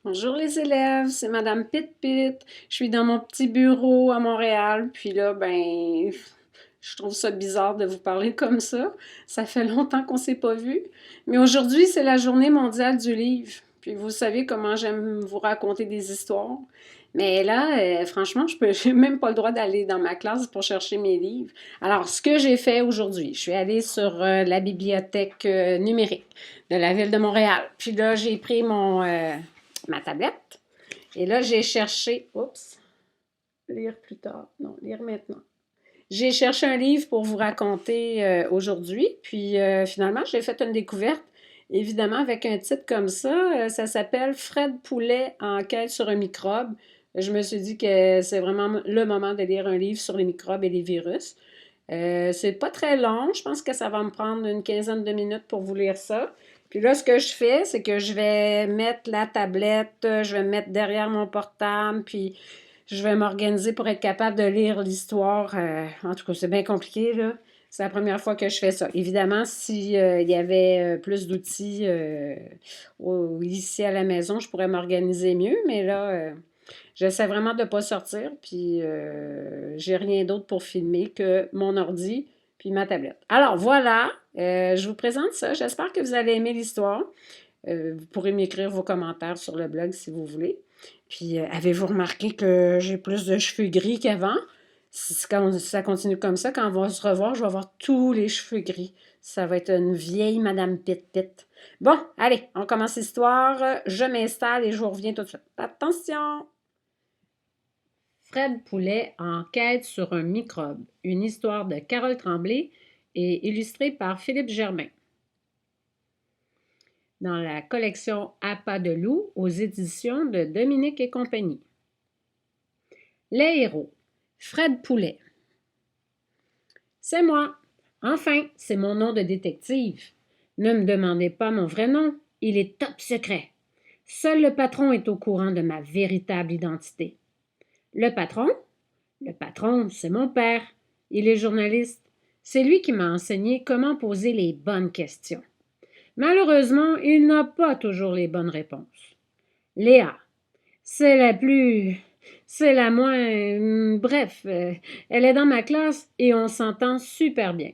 Bonjour les élèves, c'est Madame Pit-Pit. Je suis dans mon petit bureau à Montréal, puis là, je trouve ça bizarre de vous parler comme ça. Ça fait longtemps qu'on s'est pas vu. Mais aujourd'hui, c'est la journée mondiale du livre. Puis vous savez comment j'aime vous raconter des histoires. Mais là, franchement, j'ai même pas le droit d'aller dans ma classe pour chercher mes livres. Alors, ce que j'ai fait aujourd'hui, je suis allée sur la bibliothèque numérique de la ville de Montréal. Puis là, j'ai pris ma tablette. Et là, j'ai cherché, oups, lire plus tard, non, lire maintenant. J'ai cherché un livre pour vous raconter aujourd'hui, puis finalement, j'ai fait une découverte, évidemment, avec un titre comme ça s'appelle Fred Poulet enquête sur un microbe. Je me suis dit que c'est vraiment le moment de lire un livre sur les microbes et les virus. C'est pas très long. Je pense que ça va me prendre une quinzaine de minutes pour vous lire ça. Puis là, ce que je fais, c'est que je vais mettre la tablette, je vais me mettre derrière mon portable, puis je vais m'organiser pour être capable de lire l'histoire. En tout cas, c'est bien compliqué, là. C'est la première fois que je fais ça. Évidemment, s'il y avait plus d'outils ici à la maison, je pourrais m'organiser mieux, mais là, j'essaie vraiment de ne pas sortir, puis j'ai rien d'autre pour filmer que mon ordi puis ma tablette. Alors voilà, je vous présente ça. J'espère que vous allez aimer l'histoire. Vous pourrez m'écrire vos commentaires sur le blog si vous voulez. Puis avez-vous remarqué que j'ai plus de cheveux gris qu'avant? Quand ça continue comme ça, quand on va se revoir, je vais avoir tous les cheveux gris. Ça va être une vieille Madame Pit-Pit. Bon, allez, on commence l'histoire. Je m'installe et je vous reviens tout de suite. Attention! Fred Poulet enquête sur un microbe, une histoire de Carole Tremblay et illustrée par Philippe Germain. Dans la collection À pas de loup aux éditions de Dominique et compagnie. Les héros. Fred Poulet. C'est moi. Enfin, c'est mon nom de détective. Ne me demandez pas mon vrai nom, il est top secret. Seul le patron est au courant de ma véritable identité. Le patron? Le patron, c'est mon père. Il est journaliste. C'est lui qui m'a enseigné comment poser les bonnes questions. Malheureusement, il n'a pas toujours les bonnes réponses. Léa, c'est la plus... c'est la moins... bref, elle est dans ma classe et on s'entend super bien.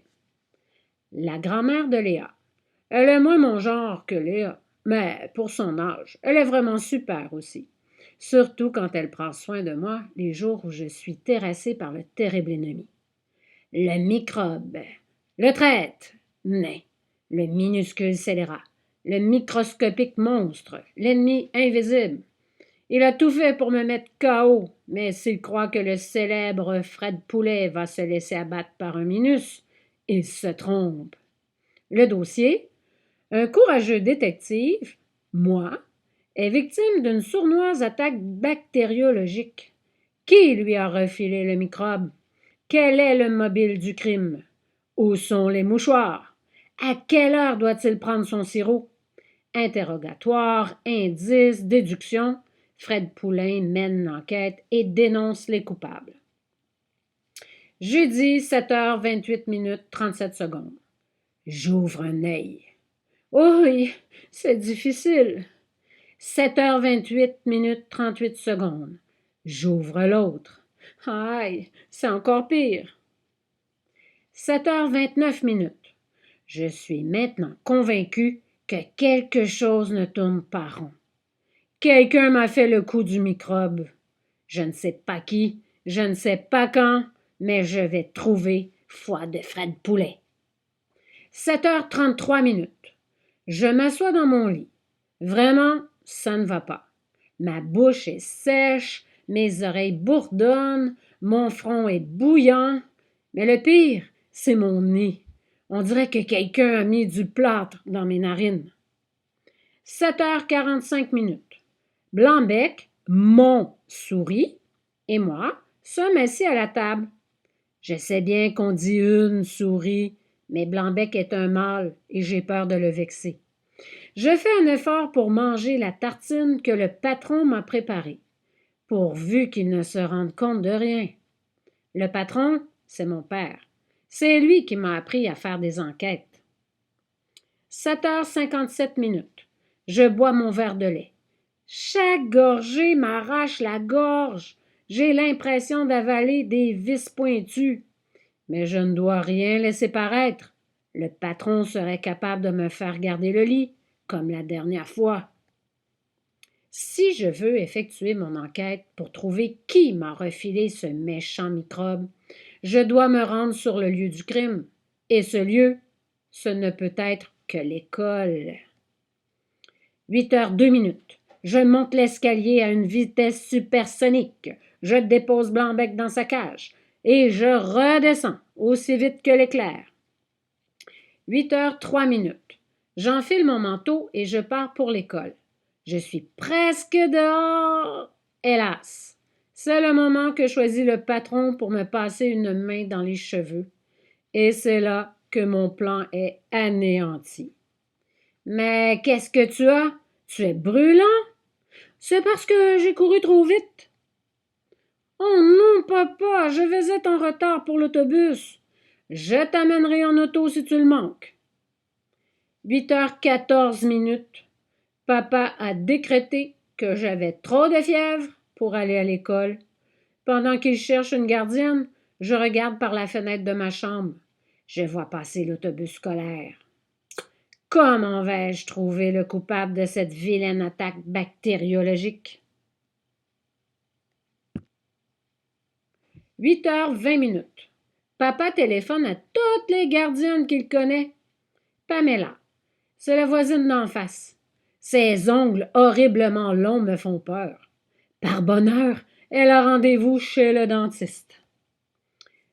La grand-mère de Léa. Elle est moins mon genre que Léa, mais pour son âge, elle est vraiment super aussi. Surtout quand elle prend soin de moi les jours où je suis terrassée par le terrible ennemi. Le microbe, le traître, nain, le minuscule scélérat, le microscopique monstre, l'ennemi invisible. Il a tout fait pour me mettre KO, mais s'il croit que le célèbre Fred Poulet va se laisser abattre par un minus, il se trompe. Le dossier, un courageux détective, moi, est victime d'une sournoise attaque bactériologique. Qui lui a refilé le microbe? Quel est le mobile du crime? Où sont les mouchoirs? À quelle heure doit-il prendre son sirop? Interrogatoire, indices, déduction, Fred Poulain mène l'enquête et dénonce les coupables. Jeudi, 7h28 37 secondes. J'ouvre un œil. Oh oui, c'est difficile. 7h28 38 secondes. J'ouvre l'autre. Aïe, c'est encore pire. 7h29. Je suis maintenant convaincu que quelque chose ne tourne pas rond. Quelqu'un m'a fait le coup du microbe. Je ne sais pas qui, je ne sais pas quand, mais je vais trouver foi de Fred Poulet. 7h33. Je m'assois dans mon lit. Vraiment, ça ne va pas. Ma bouche est sèche, mes oreilles bourdonnent, mon front est bouillant. Mais le pire, c'est mon nez. On dirait que quelqu'un a mis du plâtre dans mes narines. 7h45. Blanc-bec, mon souris, et moi sommes assis à la table. Je sais bien qu'on dit une souris, mais Blanc-bec est un mâle et j'ai peur de le vexer. Je fais un effort pour manger la tartine que le patron m'a préparée, pourvu qu'il ne se rende compte de rien. Le patron, c'est mon père. C'est lui qui m'a appris à faire des enquêtes. 7h57. Je bois mon verre de lait. Chaque gorgée m'arrache la gorge. J'ai l'impression d'avaler des vis pointues. Mais je ne dois rien laisser paraître. Le patron serait capable de me faire garder le lit, comme la dernière fois. Si je veux effectuer mon enquête pour trouver qui m'a refilé ce méchant microbe, je dois me rendre sur le lieu du crime. Et ce lieu, ce ne peut être que l'école. 8h02. Je monte l'escalier à une vitesse supersonique. Je dépose Blanc-Bec dans sa cage. Et je redescends aussi vite que l'éclair. 8h03. J'enfile mon manteau et je pars pour l'école. Je suis presque dehors. Hélas, c'est le moment que choisit le patron pour me passer une main dans les cheveux. Et c'est là que mon plan est anéanti. Mais qu'est-ce que tu as? Tu es brûlant? C'est parce que j'ai couru trop vite. Oh non, papa, je vais être en retard pour l'autobus. Je t'amènerai en auto si tu le manques. 8h14. Papa a décrété que j'avais trop de fièvre pour aller à l'école. Pendant qu'il cherche une gardienne, je regarde par la fenêtre de ma chambre. Je vois passer l'autobus scolaire. Comment vais-je trouver le coupable de cette vilaine attaque bactériologique? 8h20. Papa téléphone à toutes les gardiennes qu'il connaît. Pamela, c'est la voisine d'en face. Ses ongles horriblement longs me font peur. Par bonheur, elle a rendez-vous chez le dentiste.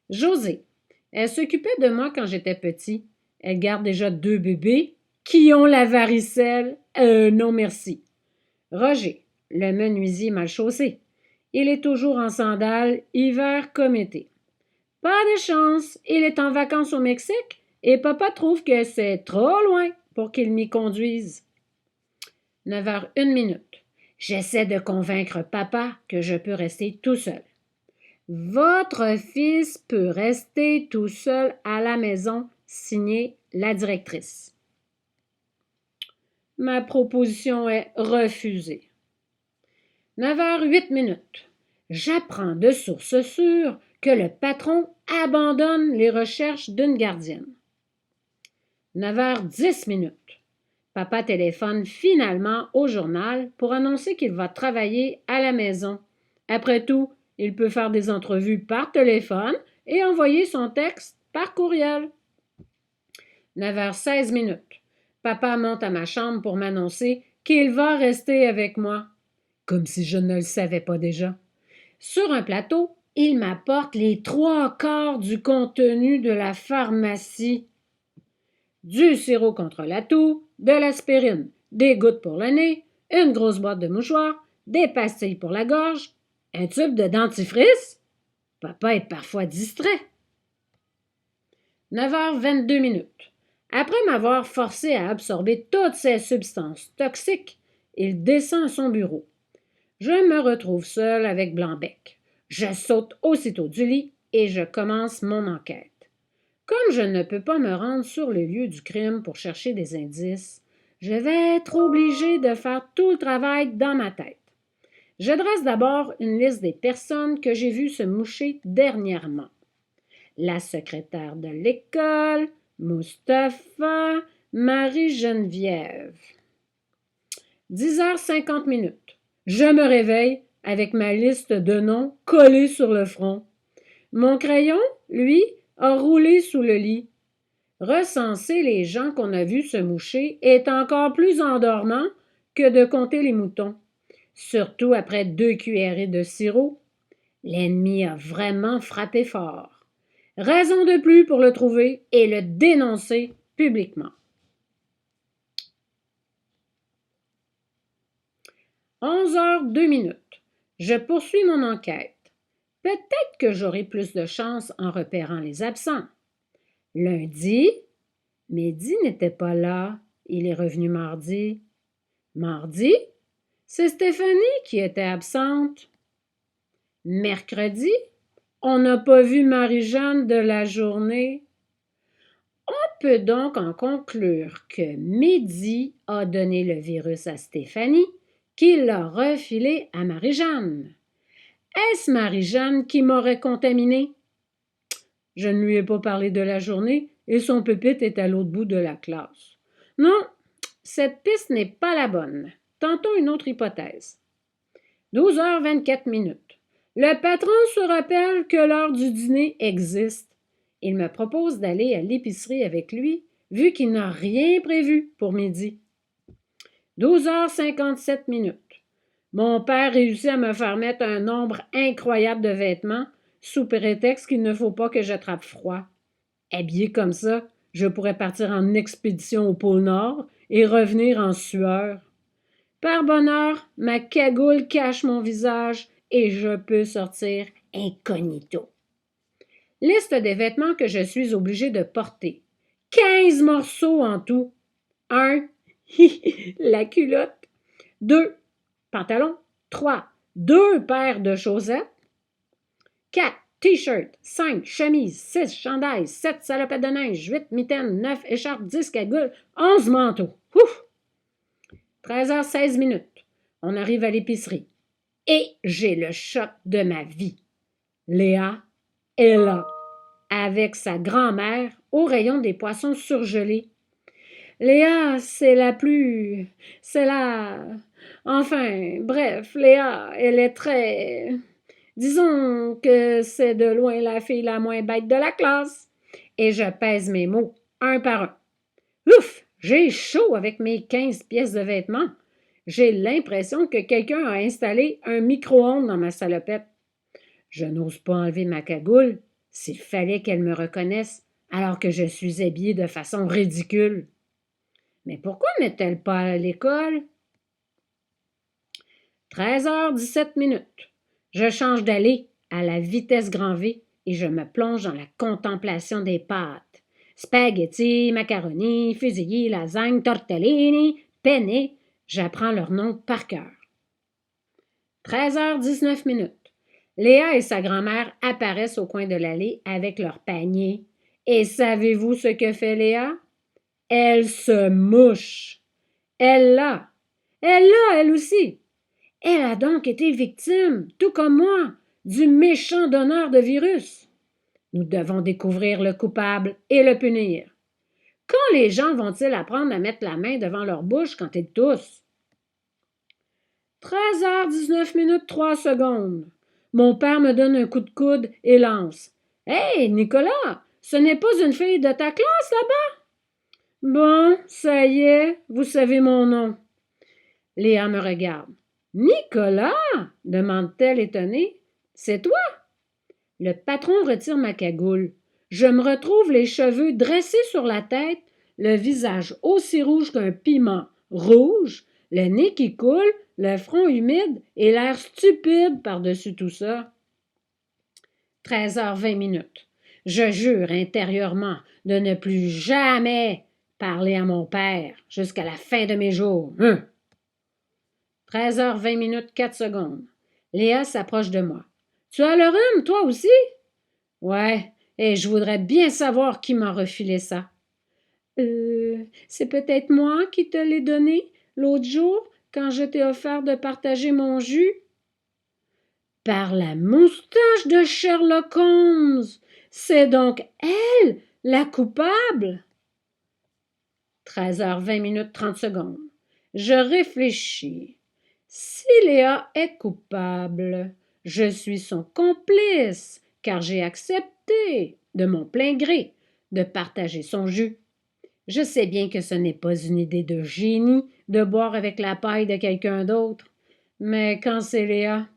Josée, elle s'occupait de moi quand j'étais petit. Elle garde déjà 2 bébés qui ont la varicelle. Non merci. Roger, le menuisier mal chaussé. Il est toujours en sandales, hiver comme été. Pas de chance, il est en vacances au Mexique et papa trouve que c'est trop loin pour qu'il m'y conduise. 9h01. J'essaie de convaincre papa que je peux rester tout seul. Votre fils peut rester tout seul à la maison, signé la directrice. Ma proposition est refusée. 9h08. J'apprends de source sûre que le patron abandonne les recherches d'une gardienne. 9h10. Papa téléphone finalement au journal pour annoncer qu'il va travailler à la maison. Après tout, il peut faire des entrevues par téléphone et envoyer son texte par courriel. 9h16. Papa monte à ma chambre pour m'annoncer qu'il va rester avec moi. Comme si je ne le savais pas déjà. Sur un plateau, il m'apporte les 3/4 du contenu de la pharmacie. Du sirop contre la toux, de l'aspirine, des gouttes pour le nez, une grosse boîte de mouchoirs, des pastilles pour la gorge, un tube de dentifrice. Papa est parfois distrait. 9h22. Après m'avoir forcé à absorber toutes ces substances toxiques, il descend à son bureau. Je me retrouve seule avec Blanc-Bec. Je saute aussitôt du lit et je commence mon enquête. Comme je ne peux pas me rendre sur le lieu du crime pour chercher des indices, je vais être obligée de faire tout le travail dans ma tête. Je dresse d'abord une liste des personnes que j'ai vues se moucher dernièrement. La secrétaire de l'école, Mustapha, Marie-Geneviève. 10h50. Je me réveille avec ma liste de noms collée sur le front. Mon crayon, lui, a roulé sous le lit. Recenser les gens qu'on a vus se moucher est encore plus endormant que de compter les moutons. Surtout après 2 cuillerées de sirop. L'ennemi a vraiment frappé fort. Raison de plus pour le trouver et le dénoncer publiquement. 11h02. Je poursuis mon enquête. Peut-être que j'aurai plus de chance en repérant les absents. Lundi, Mehdi n'était pas là. Il est revenu mardi. Mardi, c'est Stéphanie qui était absente. Mercredi, on n'a pas vu Marie-Jeanne de la journée. On peut donc en conclure que Mehdi a donné le virus à Stéphanie, qui l'a refilé à Marie-Jeanne. Est-ce Marie-Jeanne qui m'aurait contaminé? Je ne lui ai pas parlé de la journée et son pupitre est à l'autre bout de la classe. Non, cette piste n'est pas la bonne. Tentons une autre hypothèse. 12h24. Le patron se rappelle que l'heure du dîner existe. Il me propose d'aller à l'épicerie avec lui, vu qu'il n'a rien prévu pour midi. 12h57. Mon père réussit à me faire mettre un nombre incroyable de vêtements, sous prétexte qu'il ne faut pas que j'attrape froid. Habillé comme ça, je pourrais partir en expédition au pôle Nord et revenir en sueur. Par bonheur, ma cagoule cache mon visage et je peux sortir incognito. Liste des vêtements que je suis obligée de porter. 15 morceaux en tout. 1. La culotte. 2. Pantalon. 3. 2 paires de chaussettes. 4. T-shirt. 5. Chemise. 6. Chandail. 7. Salopettes de neige. 8. Mitaines. 9. Écharpes. 10. Cagoules. 11 manteaux. Ouf! 13h16. On arrive à l'épicerie. Et j'ai le choc de ma vie. Léa est là, avec sa grand-mère au rayon des poissons surgelés. Léa, c'est la... Enfin, bref, Léa, elle est très... Disons que c'est de loin la fille la moins bête de la classe. Et je pèse mes mots, un par un. Ouf! J'ai chaud avec mes 15 pièces de vêtements. J'ai l'impression que quelqu'un a installé un micro-ondes dans ma salopette. Je n'ose pas enlever ma cagoule s'il fallait qu'elle me reconnaisse alors que je suis habillée de façon ridicule. Mais pourquoi n'est-elle pas à l'école? 13h17. Je change d'allée à la vitesse grand V et je me plonge dans la contemplation des pâtes. Spaghetti, macaroni, fusilli, lasagne, tortellini, penne, j'apprends leurs noms par cœur. 13h19. Léa et sa grand-mère apparaissent au coin de l'allée avec leur panier. Et savez-vous ce que fait Léa? Elle se mouche. Elle l'a, elle aussi. Elle a donc été victime, tout comme moi, du méchant donneur de virus. Nous devons découvrir le coupable et le punir. Quand les gens vont-ils apprendre à mettre la main devant leur bouche quand ils toussent? 13h19, 3 secondes. Mon père me donne un coup de coude et lance. « Hey, Nicolas, ce n'est pas une fille de ta classe là-bas? » Bon, ça y est, vous savez mon nom. Léa me regarde. « Nicolas? » demande-t-elle étonnée. « C'est toi? » Le patron retire ma cagoule. Je me retrouve les cheveux dressés sur la tête, le visage aussi rouge qu'un piment rouge, le nez qui coule, le front humide et l'air stupide par-dessus tout ça. 13h20. Je jure intérieurement de ne plus jamais parler à mon père jusqu'à la fin de mes jours. 13h20, 4 secondes. Léa s'approche de moi. « Tu as le rhume, toi aussi? » « Ouais, et je voudrais bien savoir qui m'a refilé ça. » C'est peut-être moi qui te l'ai donné l'autre jour quand je t'ai offert de partager mon jus. Par la moustache de Sherlock Holmes! C'est donc elle, la coupable? 13h20, 30 secondes. Je réfléchis. Si Léa est coupable, je suis son complice, car j'ai accepté, de mon plein gré, de partager son jus. Je sais bien que ce n'est pas une idée de génie de boire avec la paille de quelqu'un d'autre, mais quand c'est Léa,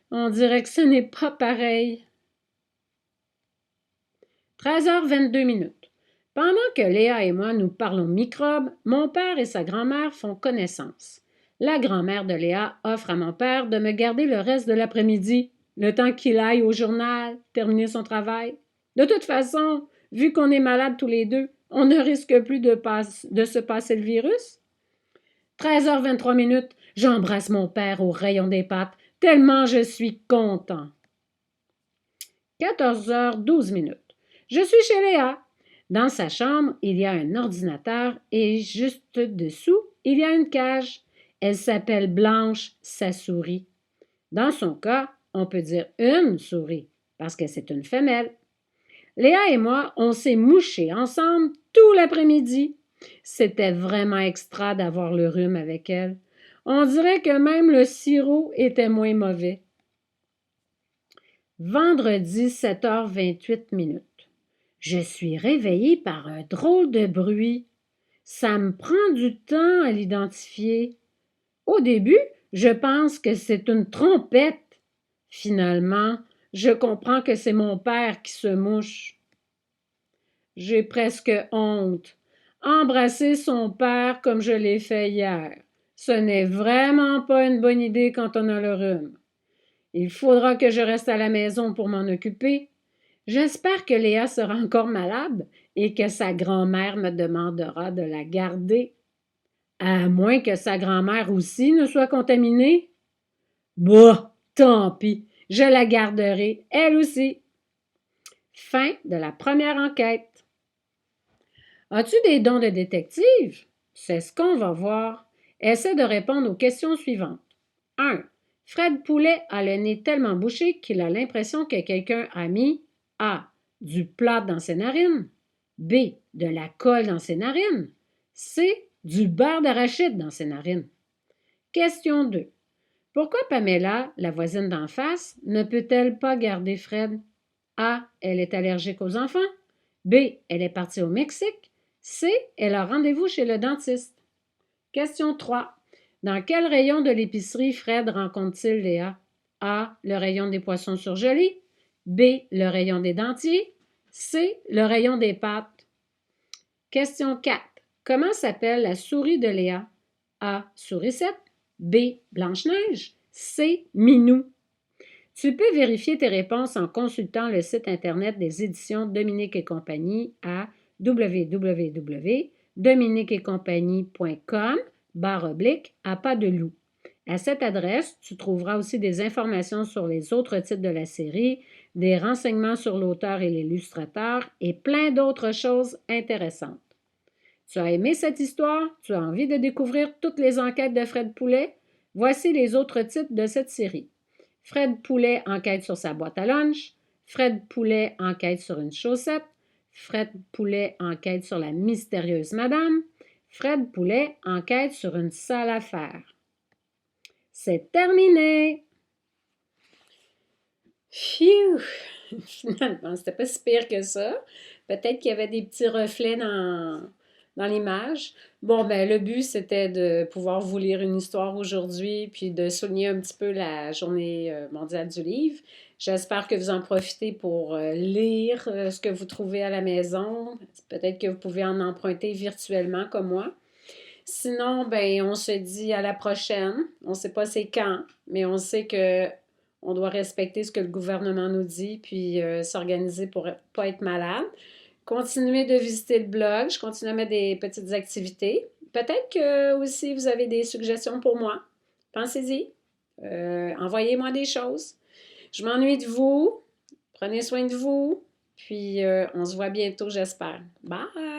on dirait que ce n'est pas pareil. 13h22. Pendant que Léa et moi nous parlons microbes, mon père et sa grand-mère font connaissance. La grand-mère de Léa offre à mon père de me garder le reste de l'après-midi, le temps qu'il aille au journal, terminer son travail. De toute façon, vu qu'on est malades tous les deux, on ne risque plus de se passer le virus. 13h23, j'embrasse mon père au rayon des pâtes, tellement je suis content. 14h12. Je suis chez Léa. Dans sa chambre, il y a un ordinateur et juste dessous, il y a une cage. Elle s'appelle Blanche, sa souris. Dans son cas, on peut dire une souris, parce que c'est une femelle. Léa et moi, on s'est mouchés ensemble tout l'après-midi. C'était vraiment extra d'avoir le rhume avec elle. On dirait que même le sirop était moins mauvais. Vendredi, 7h28. Je suis réveillée par un drôle de bruit. Ça me prend du temps à l'identifier. Au début, je pense que c'est une trompette. Finalement, je comprends que c'est mon père qui se mouche. J'ai presque honte. Embrasser son père comme je l'ai fait hier. Ce n'est vraiment pas une bonne idée quand on a le rhume. Il faudra que je reste à la maison pour m'en occuper. J'espère que Léa sera encore malade et que sa grand-mère me demandera de la garder. À moins que sa grand-mère aussi ne soit contaminée. Bah, tant pis, je la garderai, elle aussi. Fin de la première enquête. As-tu des dons de détective? C'est ce qu'on va voir. Essaie de répondre aux questions suivantes. 1. Fred Poulet a le nez tellement bouché qu'il a l'impression que quelqu'un a mis A. Du plâtre dans ses narines. B. De la colle dans ses narines. C. Du beurre d'arachide dans ses narines. Question 2. Pourquoi Pamela, la voisine d'en face, ne peut-elle pas garder Fred? A. Elle est allergique aux enfants. B. Elle est partie au Mexique. C. Elle a rendez-vous chez le dentiste. Question 3. Dans quel rayon de l'épicerie Fred rencontre-t-il Léa? A. Le rayon des poissons surgelés. B. Le rayon des dentiers. C. Le rayon des pâtes. Question 4. Comment s'appelle la souris de Léa? A. Sourisette. B. Blanche-Neige. C. Minou. Tu peux vérifier tes réponses en consultant le site internet des éditions Dominique et compagnie à www.dominiqueetcompagnie.com/à pas de loup. À cette adresse, tu trouveras aussi des informations sur les autres titres de la série, des renseignements sur l'auteur et l'illustrateur et plein d'autres choses intéressantes. Tu as aimé cette histoire? Tu as envie de découvrir toutes les enquêtes de Fred Poulet? Voici les autres titres de cette série. Fred Poulet enquête sur sa boîte à lunch. Fred Poulet enquête sur une chaussette. Fred Poulet enquête sur la mystérieuse madame. Fred Poulet enquête sur une sale affaire. C'est terminé! Phew! Finalement, c'était pas si pire que ça. Peut-être qu'il y avait des petits reflets dans l'image. Bon, ben le but, c'était de pouvoir vous lire une histoire aujourd'hui, puis de souligner un petit peu la journée mondiale du livre. J'espère que vous en profitez pour lire ce que vous trouvez à la maison. Peut-être que vous pouvez en emprunter virtuellement comme moi. Sinon, ben on se dit à la prochaine. On ne sait pas c'est quand, mais on sait que on doit respecter ce que le gouvernement nous dit, puis s'organiser pour ne pas être malade. Continuez de visiter le blog. Je continue à mettre des petites activités. Peut-être que aussi vous avez des suggestions pour moi. Pensez-y. Envoyez-moi des choses. Je m'ennuie de vous. Prenez soin de vous. Puis on se voit bientôt, j'espère. Bye!